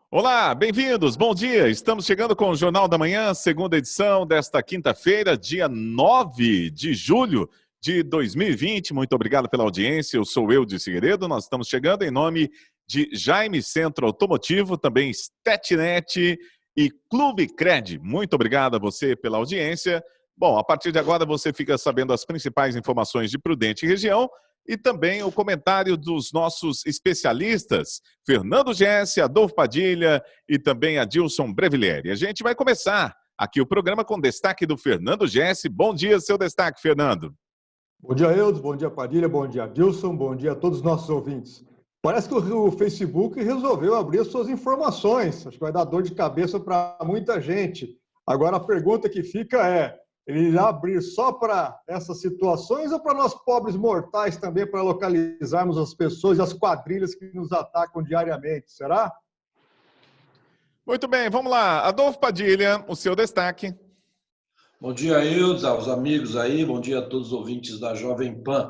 Olá, bem-vindos, bom dia. Estamos chegando com o Jornal da Manhã, segunda edição desta quinta-feira, dia 9 de julho de 2020. Muito obrigado pela audiência, eu sou Eudes Figueiredo. Nós estamos chegando em nome de Jaime Centro Automotivo, também Stetnet e Clube Cred. Muito obrigado a você pela audiência. Bom, a partir de agora você fica sabendo as principais informações de Prudente e região e também o comentário dos nossos especialistas, Fernando Gesse, Adolfo Padilha e também Adilson Brevilieri. A gente vai começar aqui o programa com destaque do Fernando Gesse. Bom dia, seu destaque, Fernando. Bom dia, Eudes, bom dia, Padilha, bom dia, Adilson, bom dia a todos os nossos ouvintes. Parece que o Facebook resolveu abrir as suas informações. Acho que vai dar dor de cabeça para muita gente. Agora a pergunta que fica é: ele irá abrir só para essas situações ou para nós pobres mortais também, para localizarmos as pessoas e as quadrilhas que nos atacam diariamente? Será? Muito bem, vamos lá. Adolfo Padilha, o seu destaque. Bom dia, Eudes, aos amigos aí, bom dia a todos os ouvintes da Jovem Pan.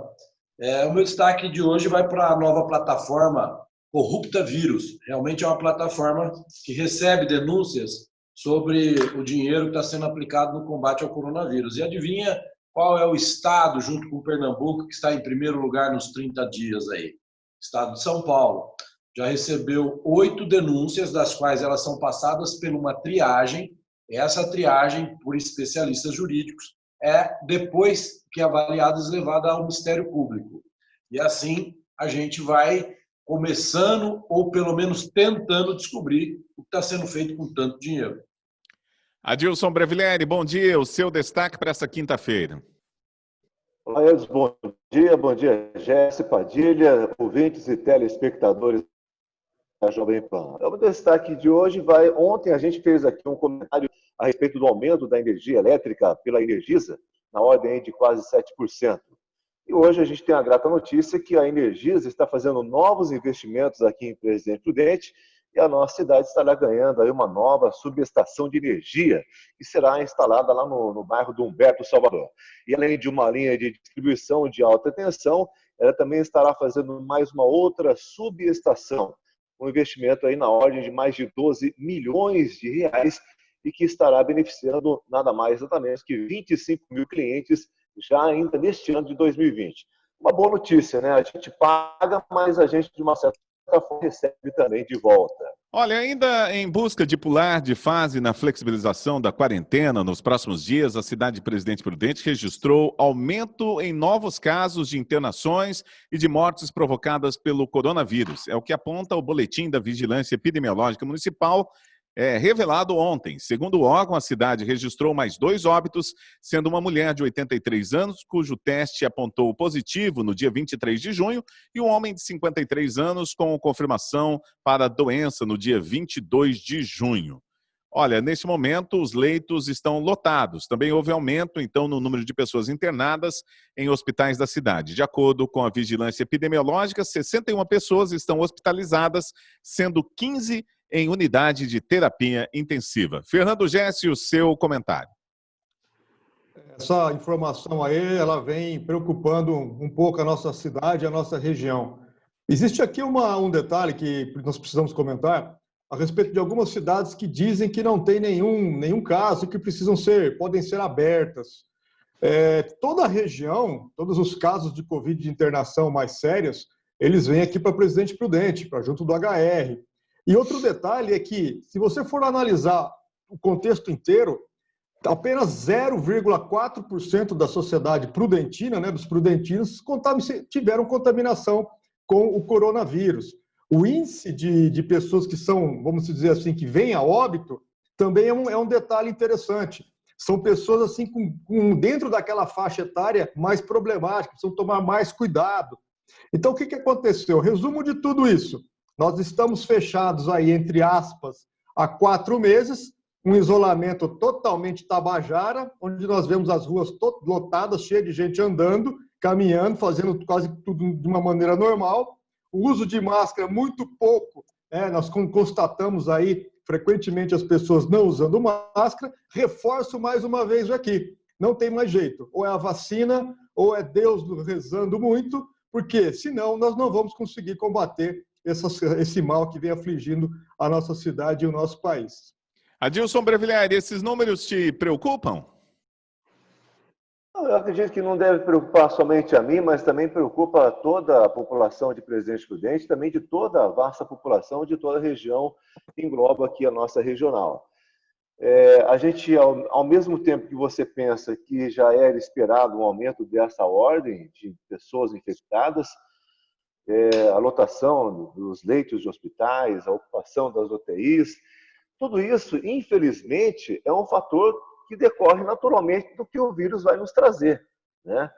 O meu destaque de hoje vai para a nova plataforma Corrupta Vírus. Realmente é uma plataforma que recebe denúncias sobre o dinheiro que está sendo aplicado no combate ao coronavírus. E adivinha qual é o estado, junto com Pernambuco, que está em primeiro lugar nos 30 dias aí? Estado de São Paulo. Já recebeu 8 denúncias, das quais elas são passadas por uma triagem. Essa triagem, por especialistas jurídicos, é depois que avaliadas levada ao Ministério Público. E assim a gente vai começando, ou pelo menos tentando descobrir o que está sendo feito com tanto dinheiro. Adilson Brevilieri, bom dia. O seu destaque para essa quinta-feira. Olá, Eudes, bom dia, Gesse, Padilha, ouvintes e telespectadores da Jovem Pan. O destaque de hoje vai... Ontem a gente fez aqui um comentário a respeito do aumento da energia elétrica pela Energisa, na ordem de quase 7%. E hoje a gente tem a grata notícia que a Energisa está fazendo novos investimentos aqui em Presidente Prudente e a nossa cidade estará ganhando aí uma nova subestação de energia que será instalada lá no bairro do Humberto Salvador. E além de uma linha de distribuição de alta tensão, ela também estará fazendo mais uma outra subestação, um investimento aí na ordem de mais de 12 milhões de reais e que estará beneficiando nada mais exatamente que 25 mil clientes já ainda neste ano de 2020. Uma boa notícia, né? A gente paga, mas a gente de uma certa forma recebe também de volta. Olha, ainda em busca de pular de fase na flexibilização da quarentena nos próximos dias, a cidade de Presidente Prudente registrou aumento em novos casos de internações e de mortes provocadas pelo coronavírus. É o que aponta o boletim da Vigilância Epidemiológica Municipal, revelado ontem. Segundo o órgão, a cidade registrou mais 2 óbitos, sendo uma mulher de 83 anos, cujo teste apontou positivo no dia 23 de junho, e um homem de 53 anos com confirmação para a doença no dia 22 de junho. Olha, neste momento, os leitos estão lotados. Também houve aumento, então, no número de pessoas internadas em hospitais da cidade. De acordo com a Vigilância Epidemiológica, 61 pessoas estão hospitalizadas, sendo 15 em unidade de terapia intensiva. Fernando Gesse, o seu comentário. Essa informação aí, ela vem preocupando um pouco a nossa cidade, a nossa região. Existe aqui um detalhe que nós precisamos comentar a respeito de algumas cidades que dizem que não tem nenhum caso, que podem ser abertas. Toda a região, todos os casos de Covid de internação mais sérios, eles vêm aqui para Presidente Prudente, para junto do HR. E outro detalhe é que, se você for analisar o contexto inteiro, apenas 0,4% da sociedade prudentina, né, dos prudentinos, tiveram contaminação com o coronavírus. O índice de pessoas que são, vamos dizer assim, que vêm a óbito, também é um detalhe interessante. São pessoas assim dentro daquela faixa etária mais problemática, precisam tomar mais cuidado. Então, o que aconteceu? Resumo de tudo isso. Nós estamos fechados aí, entre aspas, há 4 meses, um isolamento totalmente tabajara, onde nós vemos as ruas lotadas, cheias de gente andando, caminhando, fazendo quase tudo de uma maneira normal. O uso de máscara muito pouco, nós constatamos aí frequentemente as pessoas não usando máscara. Reforço mais uma vez aqui, não tem mais jeito, ou é a vacina, ou é Deus rezando muito, porque senão nós não vamos conseguir combater esse mal que vem afligindo a nossa cidade e o nosso país. Adilson Breviglieri, esses números te preocupam? Eu acredito que não deve preocupar somente a mim, mas também preocupa toda a população de Presidente Prudente, também de toda a vasta população de toda a região que engloba aqui a nossa regional. A gente, ao mesmo tempo que você pensa que já era esperado um aumento dessa ordem de pessoas infectadas, a lotação dos leitos de hospitais, a ocupação das UTIs, tudo isso, infelizmente, é um fator que decorre naturalmente do que o vírus vai nos trazer, né?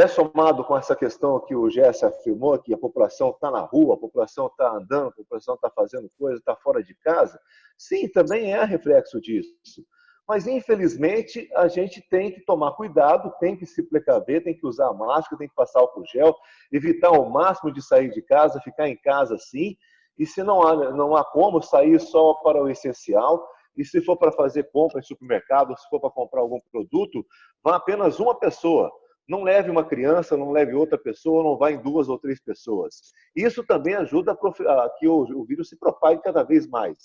Somado com essa questão que o Jesse afirmou, que a população está na rua, a população está andando, a população está fazendo coisa, está fora de casa. Sim, também é reflexo disso. Mas, infelizmente, a gente tem que tomar cuidado, tem que se precaver, tem que usar máscara, tem que passar álcool gel, evitar ao máximo de sair de casa, ficar em casa sim. E se não há como, sair só para o essencial. E se for para fazer compra em supermercado, se for para comprar algum produto, vá apenas uma pessoa. Não leve uma criança, não leve outra pessoa, não vá em 2 ou 3 pessoas. Isso também ajuda a que o vírus se propague cada vez mais.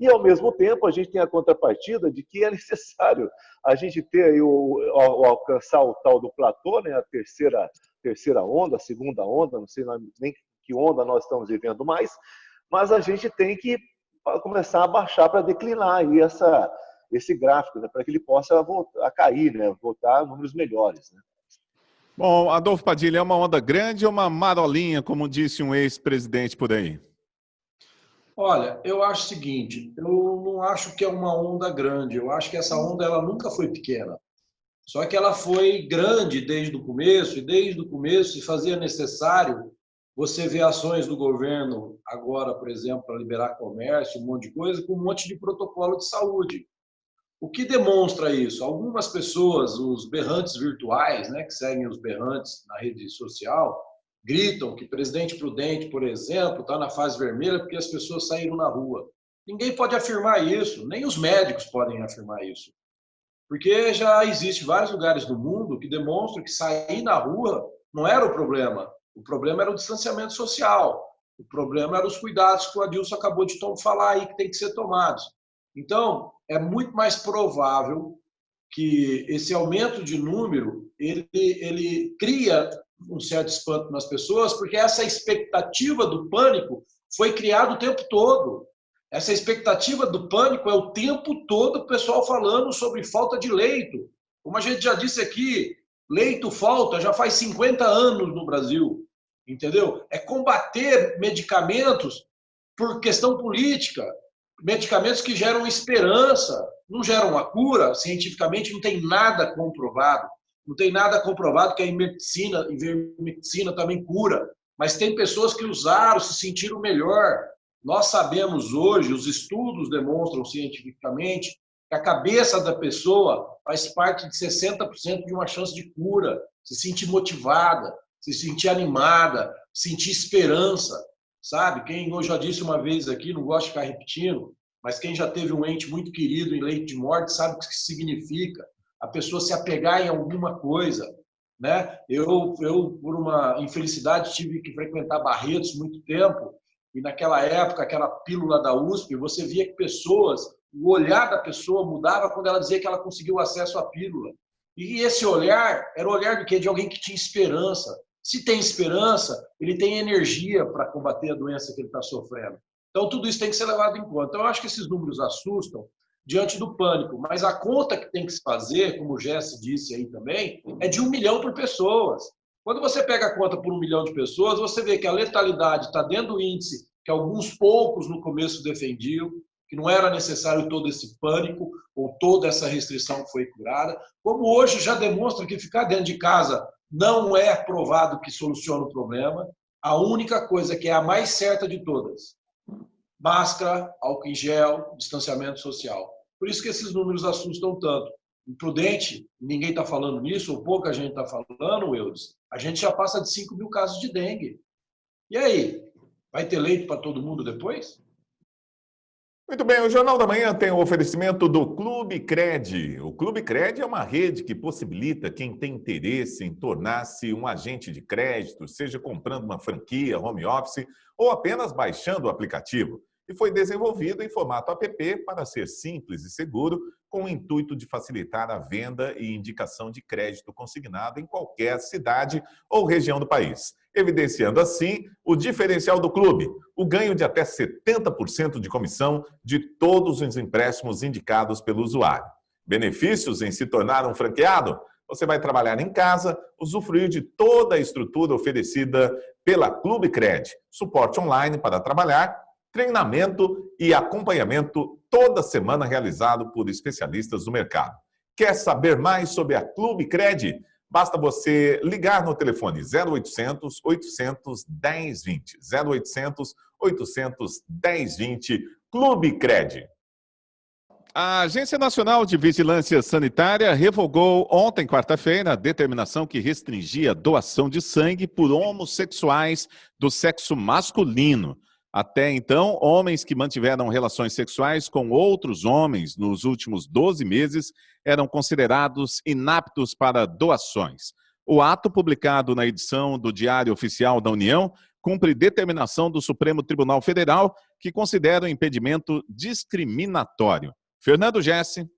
E, ao mesmo tempo, a gente tem a contrapartida de que é necessário a gente ter aí alcançar o tal do platô, né, a terceira onda, a segunda onda, não sei nem que onda nós estamos vivendo mais, mas a gente tem que começar a baixar para declinar aí esse gráfico, né, para que ele possa voltar a cair, né, voltar a números melhores, né? Bom, Adolfo Padilha, é uma onda grande ou uma marolinha, como disse um ex-presidente por aí? Olha, eu acho o seguinte, eu não acho que é uma onda grande, eu acho que essa onda ela nunca foi pequena. Só que ela foi grande desde o começo, e desde o começo se fazia necessário você ver ações do governo agora, por exemplo, para liberar comércio, um monte de coisa, com um monte de protocolo de saúde. O que demonstra isso? Algumas pessoas, os berrantes virtuais, né, que seguem os berrantes na rede social, gritam que Presidente Prudente, por exemplo, está na fase vermelha porque as pessoas saíram na rua. Ninguém pode afirmar isso, nem os médicos podem afirmar isso. Porque já existe vários lugares do mundo que demonstram que sair na rua não era o problema. O problema era o distanciamento social. O problema eram os cuidados que o Adilson acabou de falar aí que tem que ser tomados. Então, é muito mais provável que esse aumento de número ele cria um certo espanto nas pessoas, porque essa expectativa do pânico foi criada o tempo todo. Essa expectativa do pânico é o tempo todo o pessoal falando sobre falta de leito. Como a gente já disse aqui, leito falta já faz 50 anos no Brasil, entendeu? É combater medicamentos por questão política, medicamentos que geram esperança, não geram a cura, cientificamente não tem nada comprovado. Não tem nada comprovado que a medicina também cura, mas tem pessoas que usaram, se sentiram melhor. Nós sabemos hoje, os estudos demonstram cientificamente, que a cabeça da pessoa faz parte de 60% de uma chance de cura, se sentir motivada, se sentir animada, sentir esperança, sabe? Quem eu já disse uma vez aqui, não gosto de ficar repetindo, mas quem já teve um ente muito querido em leito de morte sabe o que significa a pessoa se apegar em alguma coisa, né? Eu por uma infelicidade, tive que frequentar Barretos muito tempo, e naquela época, aquela pílula da USP, você via que pessoas, o olhar da pessoa mudava quando ela dizia que ela conseguiu acesso à pílula. E esse olhar era o olhar de quê? De alguém que tinha esperança. Se tem esperança, ele tem energia para combater a doença que ele está sofrendo. Então, tudo isso tem que ser levado em conta. Então, eu acho que esses números assustam diante do pânico, mas a conta que tem que se fazer, como o Jesse disse aí também, é de 1 milhão por pessoas. Quando você pega a conta por 1 milhão de pessoas, você vê que a letalidade está dentro do índice que alguns poucos no começo defendiam, que não era necessário todo esse pânico ou toda essa restrição que foi curada, como hoje já demonstra que ficar dentro de casa não é provado que soluciona o problema. A única coisa que é a mais certa de todas, máscara, álcool em gel, distanciamento social. Por isso que esses números assustam tanto. Imprudente, ninguém está falando nisso, ou pouca gente está falando, Eudes, a gente já passa de 5 mil casos de dengue. E aí, vai ter leito para todo mundo depois? Muito bem, o Jornal da Manhã tem o oferecimento do Clube Cred. O Clube Cred é uma rede que possibilita quem tem interesse em tornar-se um agente de crédito, seja comprando uma franquia, home office ou apenas baixando o aplicativo. e foi desenvolvido em formato app para ser simples e seguro, com o intuito de facilitar a venda e indicação de crédito consignado em qualquer cidade ou região do país, evidenciando assim o diferencial do clube, o ganho de até 70% de comissão de todos os empréstimos indicados pelo usuário. Benefícios em se tornar um franqueado? Você vai trabalhar em casa, usufruir de toda a estrutura oferecida pela Clube Cred, suporte online para trabalhar, treinamento e acompanhamento toda semana realizado por especialistas do mercado. Quer saber mais sobre a Clube Cred? Basta você ligar no telefone 0800 800 1020. 0800 800 1020. Clube Cred. A Agência Nacional de Vigilância Sanitária revogou ontem, quarta-feira, a determinação que restringia a doação de sangue por homossexuais do sexo masculino. Até então, homens que mantiveram relações sexuais com outros homens nos últimos 12 meses eram considerados inaptos para doações. O ato, publicado na edição do Diário Oficial da União, cumpre determinação do Supremo Tribunal Federal, que considera o impedimento discriminatório. Fernando Gessi.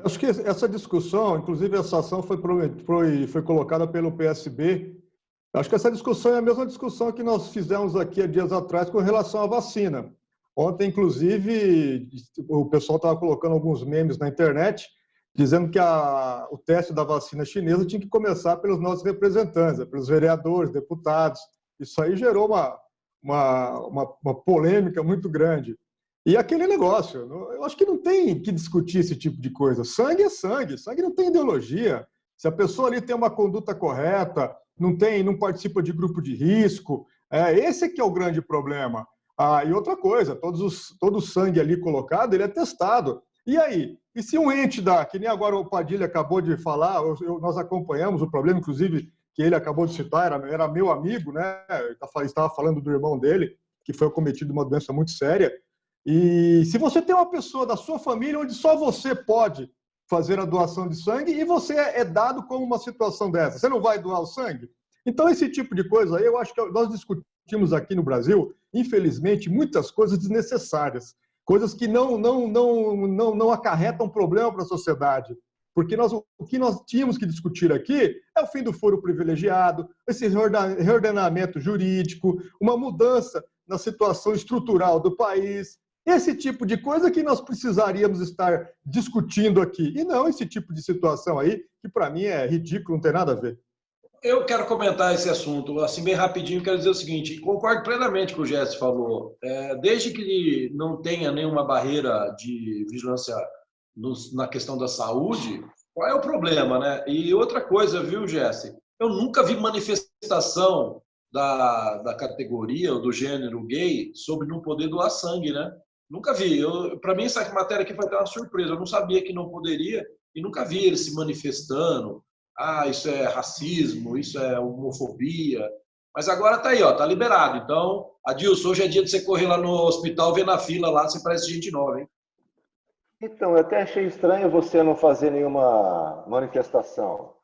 Acho que essa discussão, inclusive essa ação foi colocada pelo PSB. Acho que essa discussão é a mesma discussão que nós fizemos aqui há dias atrás com relação à vacina. Ontem, inclusive, o pessoal estava colocando alguns memes na internet, dizendo que o teste da vacina chinesa tinha que começar pelos nossos representantes, pelos vereadores, deputados. Isso aí gerou uma polêmica muito grande. E aquele negócio, eu acho que não tem que discutir esse tipo de coisa. Sangue é sangue, sangue não tem ideologia. Se a pessoa ali tem uma conduta correta, não participa de grupo de risco, esse que é o grande problema. E outra coisa, todo o sangue ali colocado, ele é testado. E aí? E se um ente que nem agora o Padilha acabou de falar, nós acompanhamos o problema, inclusive, que ele acabou de citar, era meu amigo, né? Estava falando do irmão dele, que foi acometido de uma doença muito séria. E se você tem uma pessoa da sua família onde só você pode fazer a doação de sangue e você é dado como uma situação dessa, você não vai doar o sangue? Então, esse tipo de coisa aí, eu acho que nós discutimos aqui no Brasil, infelizmente, muitas coisas desnecessárias, coisas que não acarretam problema para a sociedade. Porque o que nós tínhamos que discutir aqui é o fim do foro privilegiado, esse reordenamento jurídico, uma mudança na situação estrutural do país, esse tipo de coisa que nós precisaríamos estar discutindo aqui, e não esse tipo de situação aí, que para mim é ridículo, não tem nada a ver. Eu quero comentar esse assunto, assim, bem rapidinho, quero dizer o seguinte, concordo plenamente com o que o Jesse falou, desde que não tenha nenhuma barreira de vigilância na questão da saúde, qual é o problema, né? E outra coisa, viu, Jesse? Eu nunca vi manifestação da categoria ou do gênero gay sobre não poder doar sangue, né? Nunca vi. Para mim, essa matéria aqui foi até uma surpresa. Eu não sabia que não poderia e nunca vi eles se manifestando. Isso é racismo, isso é homofobia. Mas agora tá aí, ó, tá liberado. Então, Adilson, hoje é dia de você correr lá no hospital, ver na fila lá, você parece gente nova, hein? Então, eu até achei estranho você não fazer nenhuma manifestação.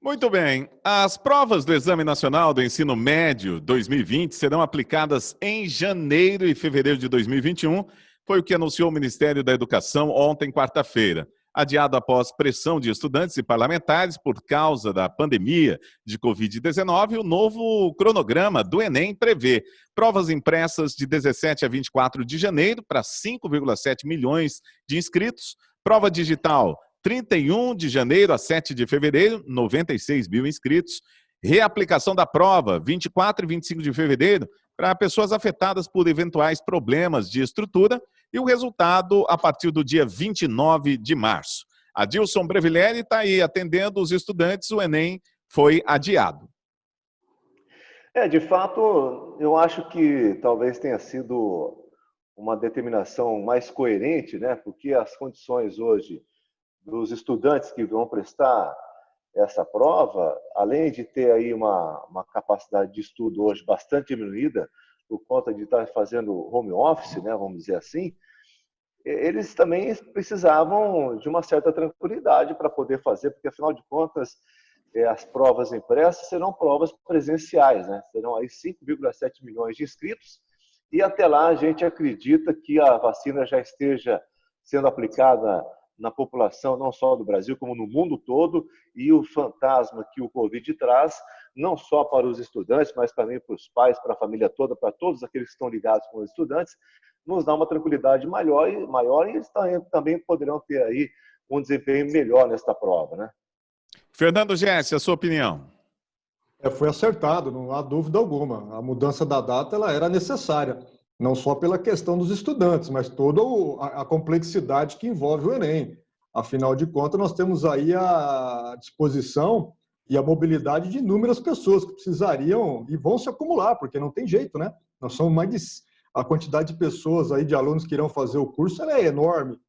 Muito bem. As provas do Exame Nacional do Ensino Médio 2020 serão aplicadas em janeiro e fevereiro de 2021, foi o que anunciou o Ministério da Educação ontem, quarta-feira. Adiado após pressão de estudantes e parlamentares por causa da pandemia de Covid-19, o novo cronograma do Enem prevê provas impressas de 17 a 24 de janeiro para 5,7 milhões de inscritos, prova digital 31 de janeiro a 7 de fevereiro, 96 mil inscritos. Reaplicação da prova, 24 e 25 de fevereiro, para pessoas afetadas por eventuais problemas de estrutura. E o resultado a partir do dia 29 de março. Adilson Brevileri está aí atendendo os estudantes, o Enem foi adiado. De fato, eu acho que talvez tenha sido uma determinação mais coerente, né? Porque as condições hoje dos estudantes que vão prestar essa prova, além de ter aí uma capacidade de estudo hoje bastante diminuída, por conta de estar fazendo home office, né, vamos dizer assim, eles também precisavam de uma certa tranquilidade para poder fazer, porque, afinal de contas, as provas impressas serão provas presenciais, né? Serão aí 5,7 milhões de inscritos, e até lá a gente acredita que a vacina já esteja sendo aplicada na população, não só do Brasil, como no mundo todo, e o fantasma que o Covid traz, não só para os estudantes, mas também para os pais, para a família toda, para todos aqueles que estão ligados com os estudantes, nos dá uma tranquilidade maior e eles também poderão ter aí um desempenho melhor nesta prova, né? Fernando Gesse, a sua opinião? Foi acertado, não há dúvida alguma. A mudança da data ela era necessária, não só pela questão dos estudantes, mas toda a complexidade que envolve o Enem. Afinal de contas, nós temos aí a disposição e a mobilidade de inúmeras pessoas que precisariam e vão se acumular, porque não tem jeito, né? Nós somos mais de... A quantidade de pessoas aí, de alunos que irão fazer o curso, ela é enorme.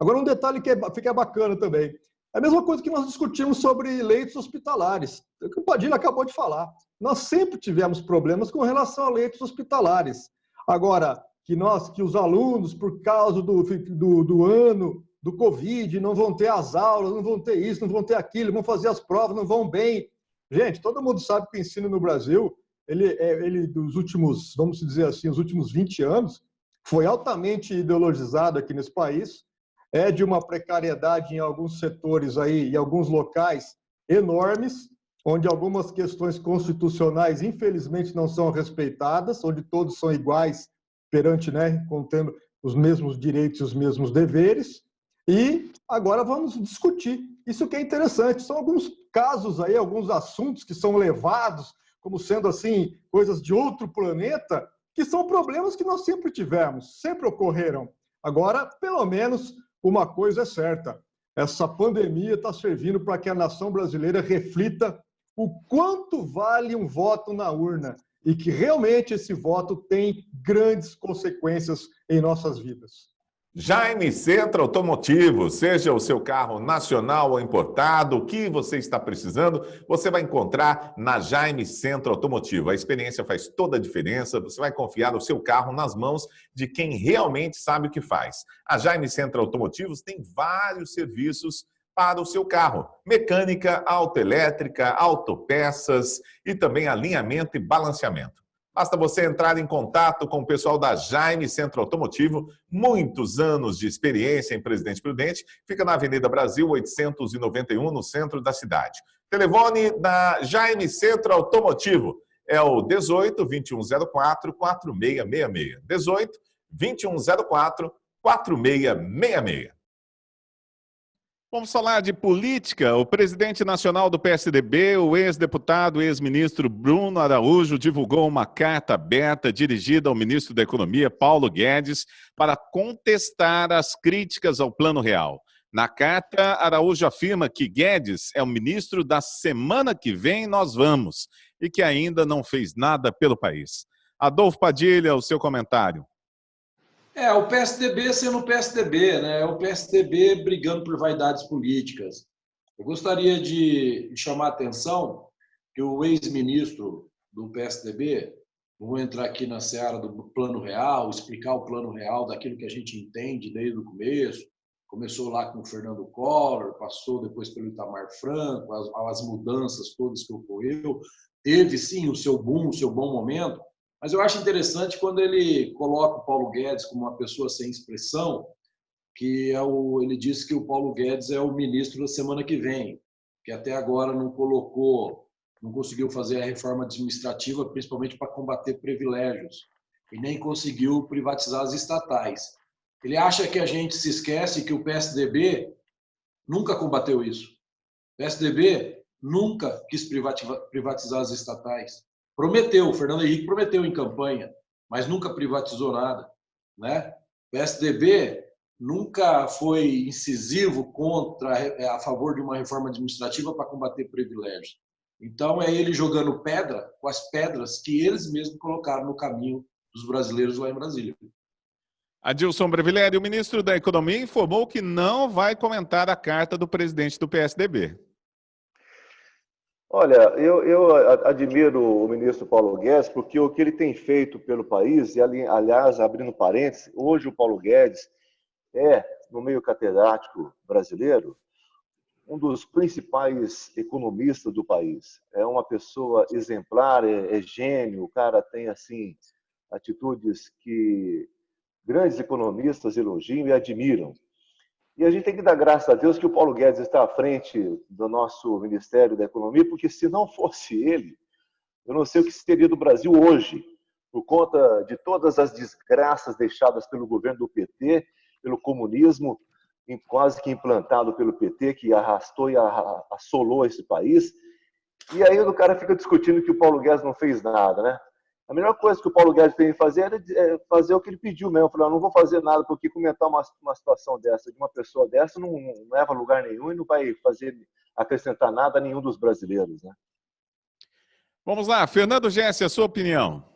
Agora, um detalhe que fica bacana também. É a mesma coisa que nós discutimos sobre leitos hospitalares. É o que o Padilha acabou de falar. Nós sempre tivemos problemas com relação a leitos hospitalares. Agora, que os alunos, por causa do ano do Covid, não vão ter as aulas, não vão ter isso, não vão ter aquilo, vão fazer as provas, não vão bem. Gente, todo mundo sabe que o ensino no Brasil, ele dos últimos, vamos dizer assim, os últimos 20 anos, foi altamente ideologizado aqui nesse país, é de uma precariedade em alguns setores aí, em alguns locais enormes, onde algumas questões constitucionais, infelizmente, não são respeitadas, onde todos são iguais perante, né, contendo os mesmos direitos e os mesmos deveres. E agora vamos discutir. Isso que é interessante. São alguns casos aí, alguns assuntos que são levados como sendo, assim, coisas de outro planeta, que são problemas que nós sempre tivemos, sempre ocorreram. Agora, pelo menos, uma coisa é certa, essa pandemia está servindo para que a nação brasileira reflita o quanto vale um voto na urna e que realmente esse voto tem grandes consequências em nossas vidas. Jaime Centro Automotivo, seja o seu carro nacional ou importado, o que você está precisando, você vai encontrar na Jaime Centro Automotivo. A experiência faz toda a diferença, você vai confiar o seu carro nas mãos de quem realmente sabe o que faz. A Jaime Centro Automotivos tem vários serviços para o seu carro: mecânica, autoelétrica, autopeças e também alinhamento e balanceamento. Basta você entrar em contato com o pessoal da Jaime Centro Automotivo, muitos anos de experiência em Presidente Prudente, fica na Avenida Brasil 891, no centro da cidade. Telefone da Jaime Centro Automotivo é o 18 2104 4666. 18 2104 4666. Vamos falar de política. O presidente nacional do PSDB, o ex-deputado e ex-ministro Bruno Araújo, divulgou uma carta aberta dirigida ao ministro da Economia, Paulo Guedes, para contestar as críticas ao Plano Real. Na carta, Araújo afirma que Guedes é o ministro da semana que vem nós vamos e que ainda não fez nada pelo país. Adolfo Padilha, o seu comentário. O PSDB sendo o PSDB, né? O PSDB brigando por vaidades políticas. Eu gostaria de chamar a atenção que o ex-ministro do PSDB, vou entrar aqui na seara do Plano Real, explicar o Plano Real daquilo que a gente entende desde o começo. Começou lá com o Fernando Collor, passou depois pelo Itamar Franco, as mudanças todas que ocorreu. Teve, sim, o seu boom, o seu bom momento. Mas eu acho interessante quando ele coloca o Paulo Guedes como uma pessoa sem expressão, que ele diz que o Paulo Guedes é o ministro da semana que vem, que até agora não conseguiu fazer a reforma administrativa, principalmente para combater privilégios, e nem conseguiu privatizar as estatais. Ele acha que a gente se esquece que o PSDB nunca combateu isso. O PSDB nunca quis privatizar as estatais. Prometeu, o Fernando Henrique prometeu em campanha, mas nunca privatizou nada, né? O PSDB nunca foi incisivo a favor de uma reforma administrativa para combater privilégios. Então, é ele jogando pedra com as pedras que eles mesmos colocaram no caminho dos brasileiros lá em Brasília. Adilson Brevileri, o ministro da Economia, informou que não vai comentar a carta do presidente do PSDB. Olha, eu admiro o ministro Paulo Guedes porque o que ele tem feito pelo país, e aliás, abrindo parênteses, hoje o Paulo Guedes é, no meio catedrático brasileiro, um dos principais economistas do país. É uma pessoa exemplar, é gênio, o cara tem, assim, atitudes que grandes economistas elogiam e admiram. E a gente tem que dar graças a Deus que o Paulo Guedes está à frente do nosso Ministério da Economia, porque se não fosse ele, eu não sei o que seria do Brasil hoje, por conta de todas as desgraças deixadas pelo governo do PT, pelo comunismo, quase que implantado pelo PT, que arrastou e assolou esse país. E aí o cara fica discutindo que o Paulo Guedes não fez nada, né? A melhor coisa que o Paulo Guedes tem que fazer é fazer o que ele pediu mesmo. Falou, não vou fazer nada, porque comentar uma situação dessa, de uma pessoa dessa, não leva a lugar nenhum e não vai acrescentar nada a nenhum dos brasileiros, né? Vamos lá, Fernando Gessi, a sua opinião.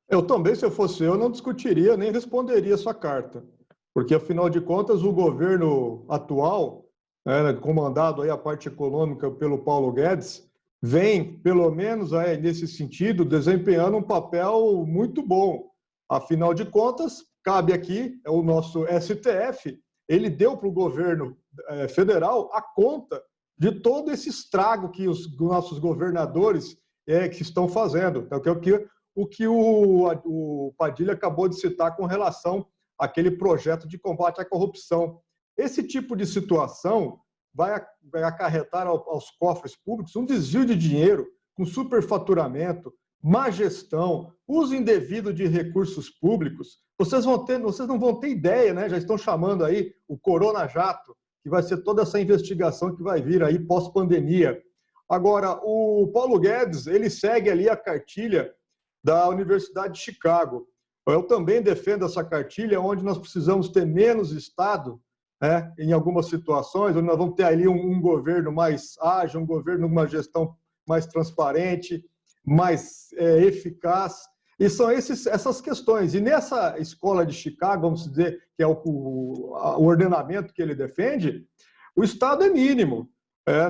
Eu também, se eu fosse eu, não discutiria nem responderia a sua carta. Porque, afinal de contas, o governo atual, comandado aí a parte econômica pelo Paulo Guedes, vem, pelo menos nesse sentido, desempenhando um papel muito bom. Afinal de contas, cabe aqui, o nosso STF, ele deu para o governo federal a conta de todo esse estrago que os nossos governadores que estão fazendo. Então, o que o Padilha acabou de citar com relação àquele projeto de combate à corrupção. Esse tipo de situação vai acarretar aos cofres públicos um desvio de dinheiro com superfaturamento, má gestão, uso indevido de recursos públicos. Vocês não vão ter ideia, né? Já estão chamando aí o Corona Jato, que vai ser toda essa investigação que vai vir aí pós-pandemia. Agora, o Paulo Guedes, ele segue ali a cartilha da Universidade de Chicago. Eu também defendo essa cartilha, onde nós precisamos ter menos Estado, em algumas situações, onde nós vamos ter ali um governo mais ágil, um governo com uma gestão mais transparente, mais eficaz. E são essas questões. E nessa escola de Chicago, vamos dizer, que é o ordenamento que ele defende, o Estado é mínimo.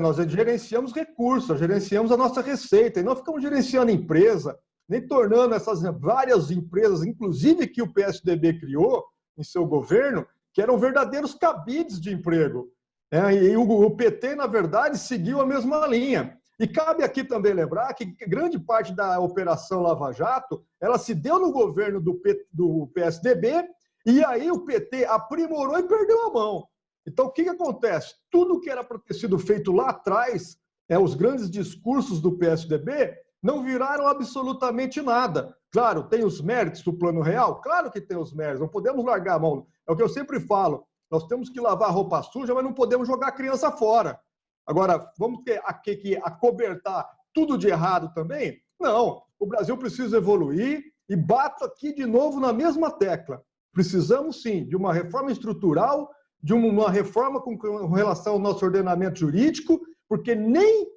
Nós gerenciamos recursos, nós gerenciamos a nossa receita, e não ficamos gerenciando empresa, nem tornando essas várias empresas, inclusive que o PSDB criou em seu governo, que eram verdadeiros cabides de emprego. E o PT, na verdade, seguiu a mesma linha. E cabe aqui também lembrar que grande parte da Operação Lava Jato, ela se deu no governo do PSDB, e aí o PT aprimorou e perdeu a mão. Então, o que acontece? Tudo que era para ter sido feito lá atrás, os grandes discursos do PSDB, não viraram absolutamente nada. Claro, tem os méritos do Plano Real? Claro que tem os méritos, não podemos largar a mão. É o que eu sempre falo, nós temos que lavar a roupa suja, mas não podemos jogar a criança fora. Agora, vamos ter aqui que acobertar tudo de errado também? Não, o Brasil precisa evoluir e bato aqui de novo na mesma tecla. Precisamos, sim, de uma reforma estrutural, de uma reforma com relação ao nosso ordenamento jurídico, porque nem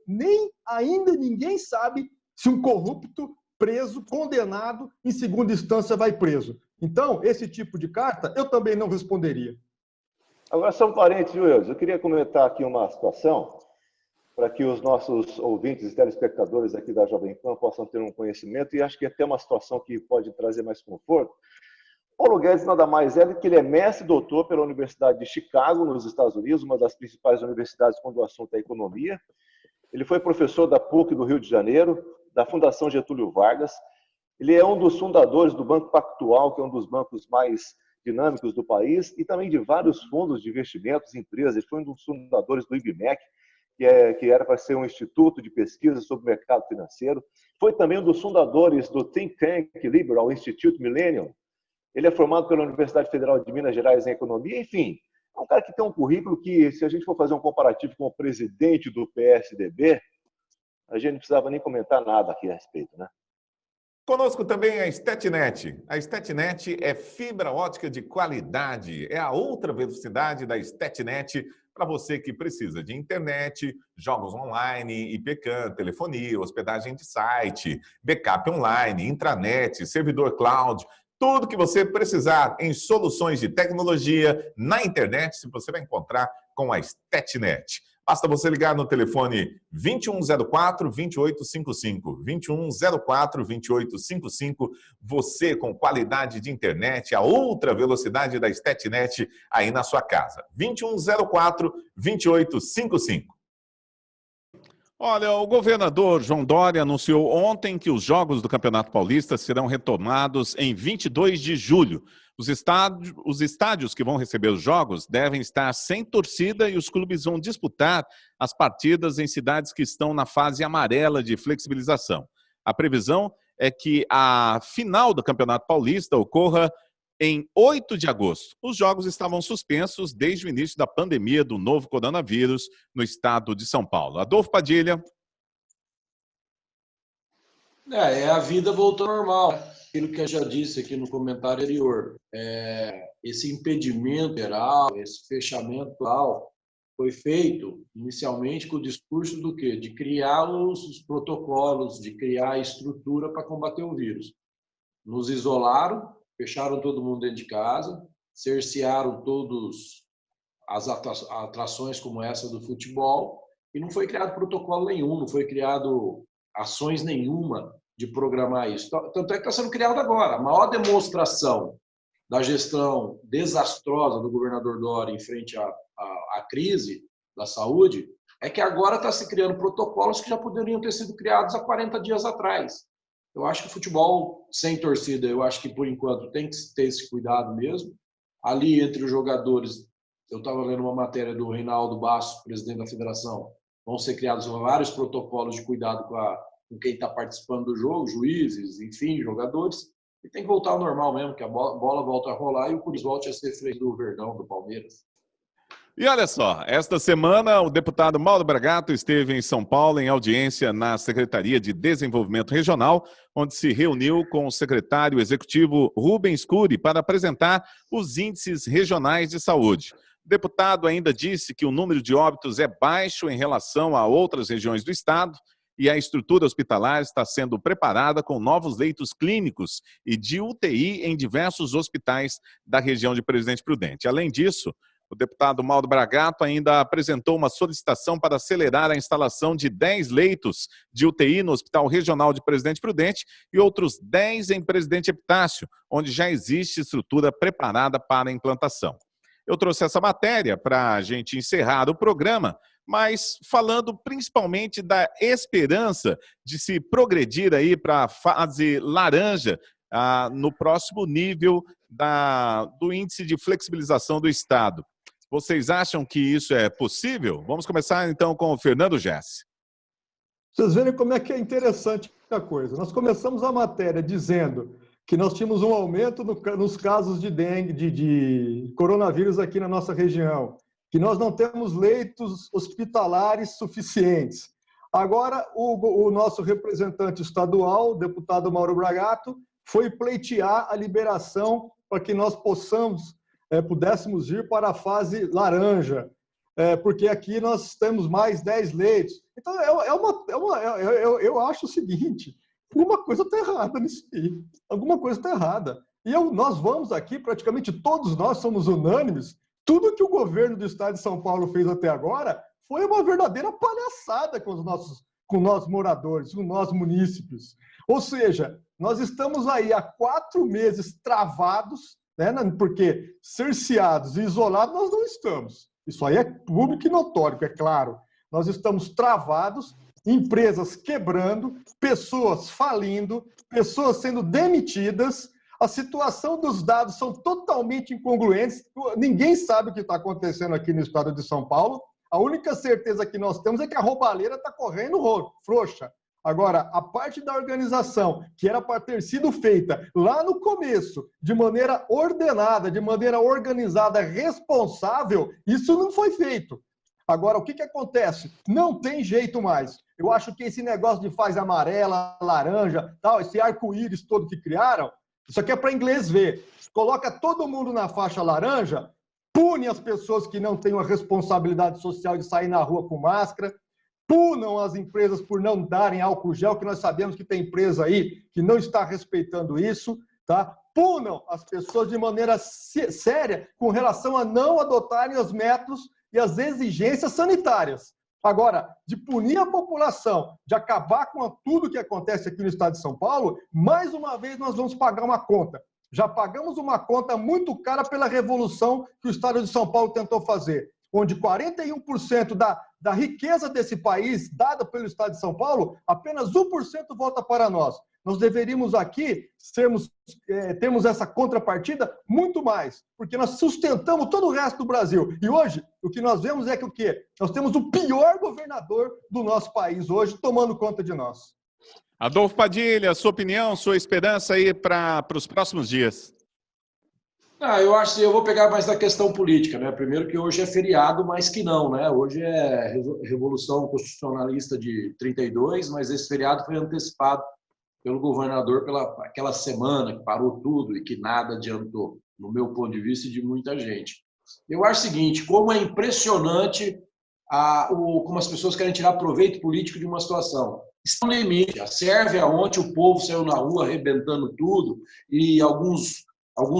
ainda ninguém sabe se um corrupto preso, condenado, em segunda instância vai preso. Então, esse tipo de carta, eu também não responderia. Agora, são parentes, Wilson. Eu queria comentar aqui uma situação para que os nossos ouvintes e telespectadores aqui da Jovem Pan possam ter um conhecimento, e acho que até uma situação que pode trazer mais conforto. Paulo Guedes nada mais é do que ele é mestre e doutor pela Universidade de Chicago, nos Estados Unidos, uma das principais universidades quando o assunto é economia. Ele foi professor da PUC do Rio de Janeiro, da Fundação Getúlio Vargas. Ele é um dos fundadores do Banco Pactual, que é um dos bancos mais dinâmicos do país, e também de vários fundos de investimentos, empresas. Ele foi um dos fundadores do IBMEC, que era para ser um instituto de pesquisa sobre o mercado financeiro. Foi também um dos fundadores do Think Tank Liberal Institute Millennium. Ele é formado pela Universidade Federal de Minas Gerais em Economia. Enfim, é um cara que tem um currículo que, se a gente for fazer um comparativo com o presidente do PSDB, a gente não precisava nem comentar nada aqui a respeito, né? Conosco também a StatNet. A StatNet é fibra ótica de qualidade. É a outra velocidade da StatNet para você que precisa de internet, jogos online, IPCAM, telefonia, hospedagem de site, backup online, intranet, servidor cloud. Tudo que você precisar em soluções de tecnologia na internet, você vai encontrar com a StatNet. Basta você ligar no telefone 2104-2855. 2104-2855. Você com qualidade de internet, a outra velocidade da StatNet aí na sua casa. 2104-2855. Olha, o governador João Dória anunciou ontem que os Jogos do Campeonato Paulista serão retomados em 22 de julho. Os estádios que vão receber os jogos devem estar sem torcida e os clubes vão disputar as partidas em cidades que estão na fase amarela de flexibilização. A previsão é que a final do Campeonato Paulista ocorra em 8 de agosto. Os jogos estavam suspensos desde o início da pandemia do novo coronavírus no estado de São Paulo. Adolfo Padilha. A vida voltou ao normal. Aquilo que eu já disse aqui no comentário anterior. Esse impedimento geral, esse fechamento total, foi feito inicialmente com o discurso do quê? De criar os protocolos, de criar a estrutura para combater o vírus. Nos isolaram, fecharam todo mundo dentro de casa, cercearam todas as atrações como essa do futebol e não foi criado protocolo nenhum, não foi criado ações nenhuma de programar isso. Tanto é que está sendo criado agora. A maior demonstração da gestão desastrosa do governador Dória em frente à crise da saúde é que agora está se criando protocolos que já poderiam ter sido criados há 40 dias atrás. Eu acho que o futebol sem torcida, eu acho que por enquanto tem que ter esse cuidado mesmo. Ali entre os jogadores, eu estava lendo uma matéria do Reinaldo Basso, presidente da federação, vão ser criados vários protocolos de cuidado com quem está participando do jogo, juízes, enfim, jogadores, e tem que voltar ao normal mesmo, que a bola volta a rolar e o Corinthians volte a ser freio do Verdão, do Palmeiras. E olha só, esta semana o deputado Mauro Bragato esteve em São Paulo em audiência na Secretaria de Desenvolvimento Regional, onde se reuniu com o secretário executivo Rubens Cury para apresentar os índices regionais de saúde. O deputado ainda disse que o número de óbitos é baixo em relação a outras regiões do estado e a estrutura hospitalar está sendo preparada com novos leitos clínicos e de UTI em diversos hospitais da região de Presidente Prudente. Além disso, o deputado Mauro Bragato ainda apresentou uma solicitação para acelerar a instalação de 10 leitos de UTI no Hospital Regional de Presidente Prudente e outros 10 em Presidente Epitácio, onde já existe estrutura preparada para a implantação. Eu trouxe essa matéria para a gente encerrar o programa, mas falando principalmente da esperança de se progredir aí para a fase laranja, no próximo nível do índice de flexibilização do Estado. Vocês acham que isso é possível? Vamos começar então com o Fernando Gessi. Vocês verem como é que é interessante a coisa. Nós começamos a matéria dizendo que nós tínhamos um aumento nos casos de dengue, de coronavírus aqui na nossa região, que nós não temos leitos hospitalares suficientes. Agora, o nosso representante estadual, o deputado Mauro Bragato, foi pleitear a liberação para que nós pudéssemos ir para a fase laranja, porque aqui nós temos mais 10 leitos. Então, eu acho o seguinte, alguma coisa está errada nisso aí, alguma coisa está errada. E nós vamos aqui, praticamente todos nós somos unânimes, tudo que o governo do estado de São Paulo fez até agora foi uma verdadeira palhaçada com nós moradores, com nós munícipes. Ou seja, nós estamos aí há 4 meses travados, né, porque cerceados e isolados nós não estamos. Isso aí é público e notório, é claro. Nós estamos travados, empresas quebrando, pessoas falindo, pessoas sendo demitidas. A situação dos dados são totalmente incongruentes. Ninguém sabe o que está acontecendo aqui no estado de São Paulo. A única certeza que nós temos é que a roubalheira está correndo frouxa. Agora, a parte da organização, que era para ter sido feita lá no começo, de maneira ordenada, de maneira organizada, responsável, isso não foi feito. Agora, o que acontece? Não tem jeito mais. Eu acho que esse negócio de fase amarela, laranja, tal, esse arco-íris todo que criaram, isso aqui é para inglês ver. Coloca todo mundo na faixa laranja, pune as pessoas que não têm a responsabilidade social de sair na rua com máscara, punam as empresas por não darem álcool gel, que nós sabemos que tem empresa aí que não está respeitando isso, tá? Punam as pessoas de maneira séria com relação a não adotarem os métodos e as exigências sanitárias. Agora, de punir a população, de acabar com tudo que acontece aqui no estado de São Paulo, mais uma vez nós vamos pagar uma conta. Já pagamos uma conta muito cara pela revolução que o estado de São Paulo tentou fazer, onde 41% da riqueza desse país, dada pelo Estado de São Paulo, apenas 1% volta para nós. Nós deveríamos aqui termos essa contrapartida muito mais, porque nós sustentamos todo o resto do Brasil. E hoje, o que nós vemos é que o quê? Nós temos o pior governador do nosso país hoje tomando conta de nós. Adolfo Padilha, sua opinião, sua esperança aí para os próximos dias? Eu acho que eu vou pegar mais da questão política, né? Primeiro que hoje é feriado, mas que não, né? Hoje é Revolução Constitucionalista de 32, mas esse feriado foi antecipado pelo governador aquela semana que parou tudo e que nada adiantou, no meu ponto de vista e de muita gente. Eu acho o seguinte, como é impressionante como as pessoas querem tirar proveito político de uma situação. Está no limite. A Sérvia, ontem o povo saiu na rua arrebentando tudo e alguns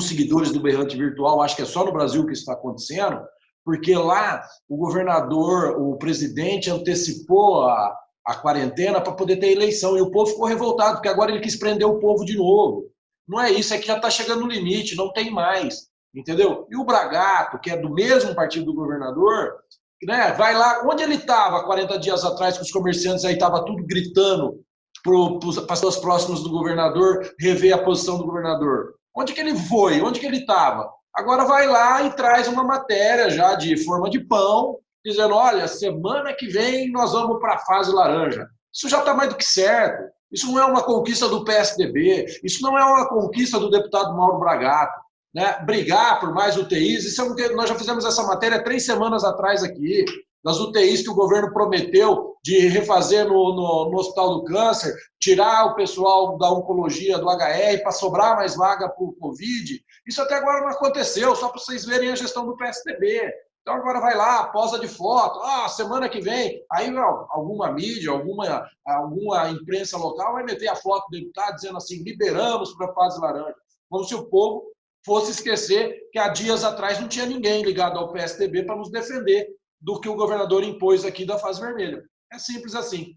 seguidores do Berrante Virtual, acho que é só no Brasil que isso está acontecendo, porque lá o governador, o presidente antecipou a quarentena para poder ter eleição, e o povo ficou revoltado, porque agora ele quis prender o povo de novo. Não é isso, é que já está chegando no limite, não tem mais, entendeu? E o Bragato, que é do mesmo partido do governador, né, vai lá, onde ele estava 40 dias atrás, com os comerciantes aí estavam tudo gritando para as pessoas próximas do governador rever a posição do governador. Onde que ele foi? Onde que ele estava? Agora vai lá e traz uma matéria já de forma de pão, dizendo, olha, semana que vem nós vamos para a fase laranja. Isso já está mais do que certo. Isso não é uma conquista do PSDB, isso não é uma conquista do deputado Mauro Bragato. Né? Brigar por mais UTIs, nós já fizemos essa matéria 3 semanas atrás aqui, das UTIs que o governo prometeu de refazer no Hospital do Câncer, tirar o pessoal da oncologia, do HR, para sobrar mais vaga para o Covid. Isso até agora não aconteceu, só para vocês verem a gestão do PSDB. Então agora vai lá, posa de foto, semana que vem, aí alguma mídia, alguma imprensa local vai meter a foto do deputado dizendo assim, liberamos para a fase laranja. Como se o povo fosse esquecer que há dias atrás não tinha ninguém ligado ao PSDB para nos defender do que o governador impôs aqui da fase vermelha. É simples assim.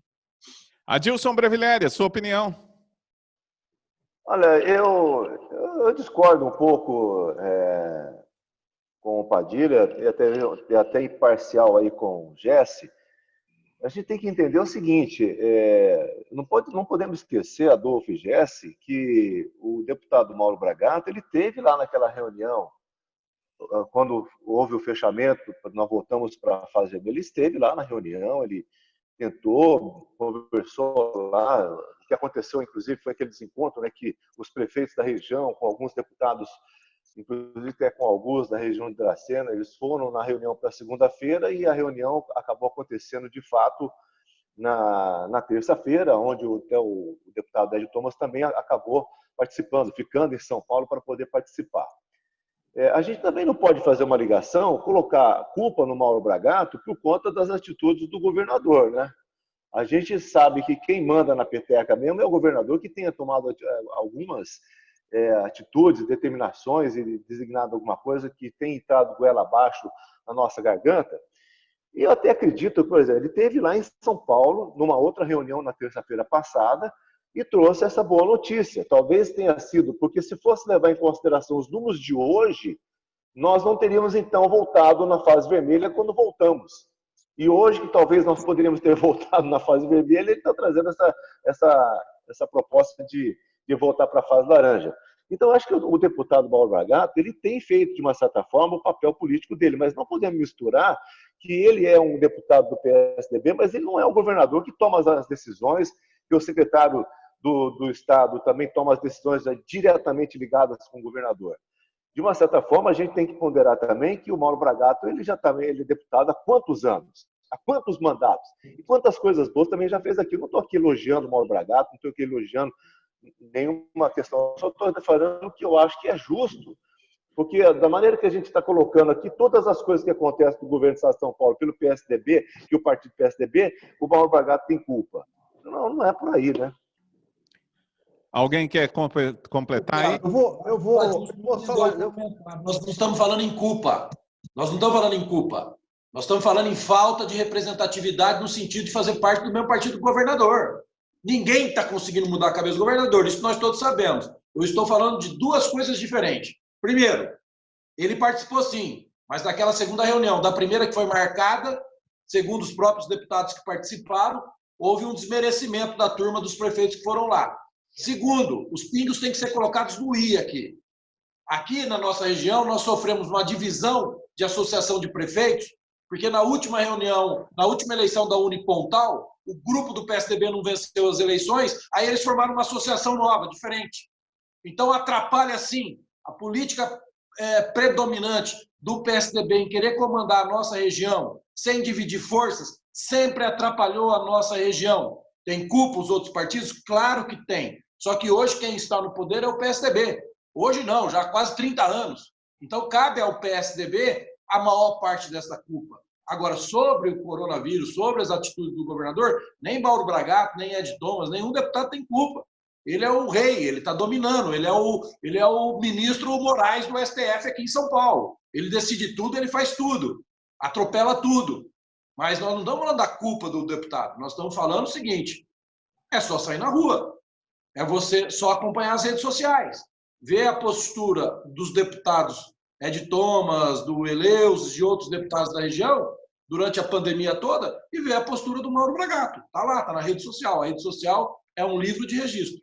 Adilson Breviléria, sua opinião? Olha, eu discordo um pouco com o Padilha, e até imparcial aí com o Jesse. A gente tem que entender o seguinte, não podemos esquecer, Adolfo e Jesse, que o deputado Mauro Bragato, ele teve lá naquela reunião, quando houve o fechamento, nós voltamos para a fase vermelha, ele esteve lá na reunião, ele tentou, conversou lá. O que aconteceu, inclusive, foi aquele desencontro, né, que os prefeitos da região, com alguns deputados, inclusive até com alguns da região de Dracena, eles foram na reunião para segunda-feira e a reunião acabou acontecendo, de fato, na terça-feira, onde o deputado Edio Thomas também acabou participando, ficando em São Paulo para poder participar. A gente também não pode fazer uma ligação, colocar culpa no Mauro Bragato por conta das atitudes do governador, né? A gente sabe que quem manda na peteca mesmo é o governador, que tenha tomado algumas atitudes, determinações e designado alguma coisa que tem entrado goela abaixo na nossa garganta. E eu até acredito, por exemplo, ele esteve lá em São Paulo, numa outra reunião na terça-feira passada, e trouxe essa boa notícia. Talvez tenha sido, porque se fosse levar em consideração os números de hoje, nós não teríamos então voltado na fase vermelha quando voltamos. E hoje, que talvez nós poderíamos ter voltado na fase vermelha, ele está trazendo essa proposta de voltar para a fase laranja. Então, acho que o deputado Mauro Bragato, ele tem feito, de uma certa forma, o papel político dele, mas não podemos misturar que ele é um deputado do PSDB, mas ele não é o governador que toma as decisões, que o secretário do Estado também toma as decisões diretamente ligadas com o governador. De uma certa forma, a gente tem que ponderar também que o Mauro Bragato, ele é deputado há quantos anos? Há quantos mandatos? E quantas coisas boas também já fez aqui. Eu não estou aqui elogiando o Mauro Bragato, não estou aqui elogiando nenhuma questão, só estou falando que eu acho que é justo, porque da maneira que a gente está colocando aqui, todas as coisas que acontecem no governo do Estado de São Paulo pelo PSDB, que o partido PSDB, o Mauro Bragato tem culpa. Não é por aí, né? Alguém quer completar aí? Eu vou falar. Nós não estamos falando em culpa. Nós não estamos falando em culpa. Nós estamos falando em falta de representatividade no sentido de fazer parte do mesmo partido do governador. Ninguém está conseguindo mudar a cabeça do governador, isso nós todos sabemos. Eu estou falando de duas coisas diferentes. Primeiro, ele participou sim, mas daquela segunda reunião, da primeira que foi marcada, segundo os próprios deputados que participaram, houve um desmerecimento da turma dos prefeitos que foram lá. Segundo, os pingos têm que ser colocados no i aqui. Aqui na nossa região, nós sofremos uma divisão de associação de prefeitos, porque na última reunião, na última eleição da Unipontal, o grupo do PSDB não venceu as eleições, aí eles formaram uma associação nova, diferente. Então, atrapalha, sim, a política predominante do PSDB em querer comandar a nossa região, sem dividir forças, sempre atrapalhou a nossa região. Tem culpa os outros partidos? Claro que tem. Só que hoje quem está no poder é o PSDB. Hoje não, já há quase 30 anos. Então, cabe ao PSDB a maior parte dessa culpa. Agora, sobre o coronavírus, sobre as atitudes do governador, nem Mauro Bragato, nem Ed Thomas, nenhum deputado tem culpa. Ele é o rei, ele está dominando, ele é o ministro Moraes do STF aqui em São Paulo. Ele decide tudo, ele faz tudo, atropela tudo. Mas nós não estamos falando da culpa do deputado, nós estamos falando o seguinte, é só sair na rua, é você só acompanhar as redes sociais, ver a postura dos deputados Ed Thomas, do Eleus e outros deputados da região, durante a pandemia toda, e ver a postura do Mauro Bragato. Está lá, está na rede social. A rede social é um livro de registro.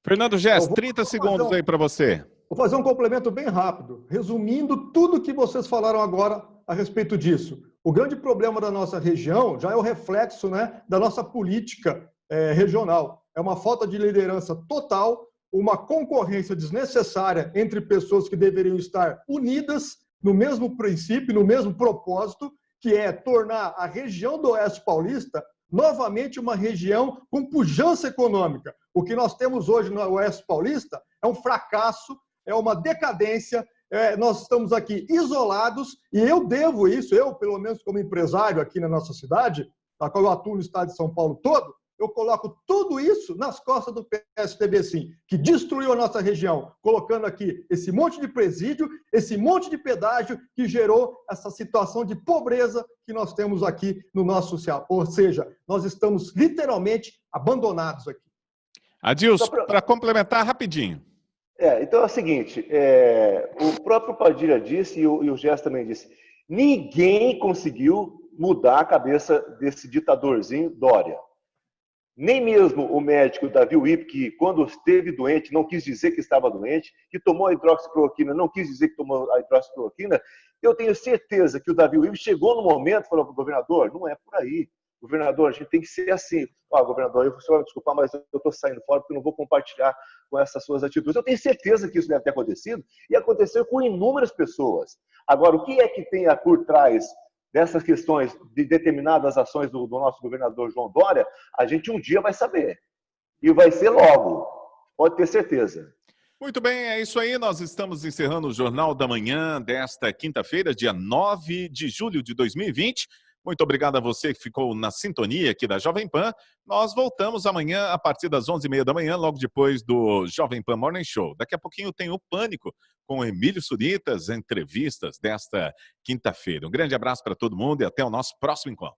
Fernando Gess, 30 segundos aí para você. Vou fazer um complemento bem rápido, resumindo tudo que vocês falaram agora a respeito disso. O grande problema da nossa região já é o reflexo, né, da nossa política regional. É uma falta de liderança total, uma concorrência desnecessária entre pessoas que deveriam estar unidas no mesmo princípio, no mesmo propósito, que é tornar a região do Oeste Paulista novamente uma região com pujança econômica. O que nós temos hoje no Oeste Paulista é um fracasso, é uma decadência, nós estamos aqui isolados e eu devo isso, eu, pelo menos como empresário aqui na nossa cidade, da qual eu atuo no estado de São Paulo todo, eu coloco tudo isso nas costas do PSDB, sim, que destruiu a nossa região, colocando aqui esse monte de presídio, esse monte de pedágio que gerou essa situação de pobreza que nós temos aqui no nosso social. Ou seja, nós estamos literalmente abandonados aqui. Adilson, para complementar rapidinho. Então é o seguinte, o próprio Padilha disse e o Gess também disse, ninguém conseguiu mudar a cabeça desse ditadorzinho Dória. Nem mesmo o médico Davi Wip, que quando esteve doente não quis dizer que estava doente, que tomou a hidroxicloroquina não quis dizer que tomou a hidroxicloroquina, eu tenho certeza que o Davi Wip chegou no momento e falou para o governador, não é por aí. Governador, a gente tem que ser assim. Governador, você vai me desculpar, mas eu estou saindo fora porque eu não vou compartilhar com essas suas atitudes. Eu tenho certeza que isso deve ter acontecido e aconteceu com inúmeras pessoas. Agora, o que é que tem por trás dessas questões de determinadas ações do nosso governador João Dória, a gente um dia vai saber. E vai ser logo, pode ter certeza. Muito bem, é isso aí. Nós estamos encerrando o Jornal da Manhã desta quinta-feira, dia 9 de julho de 2020. Muito obrigado a você que ficou na sintonia aqui da Jovem Pan. Nós voltamos amanhã a partir das 11h30 da manhã, logo depois do Jovem Pan Morning Show. Daqui a pouquinho tem o Pânico com Emílio Suritas, entrevistas desta quinta-feira. Um grande abraço para todo mundo e até o nosso próximo encontro.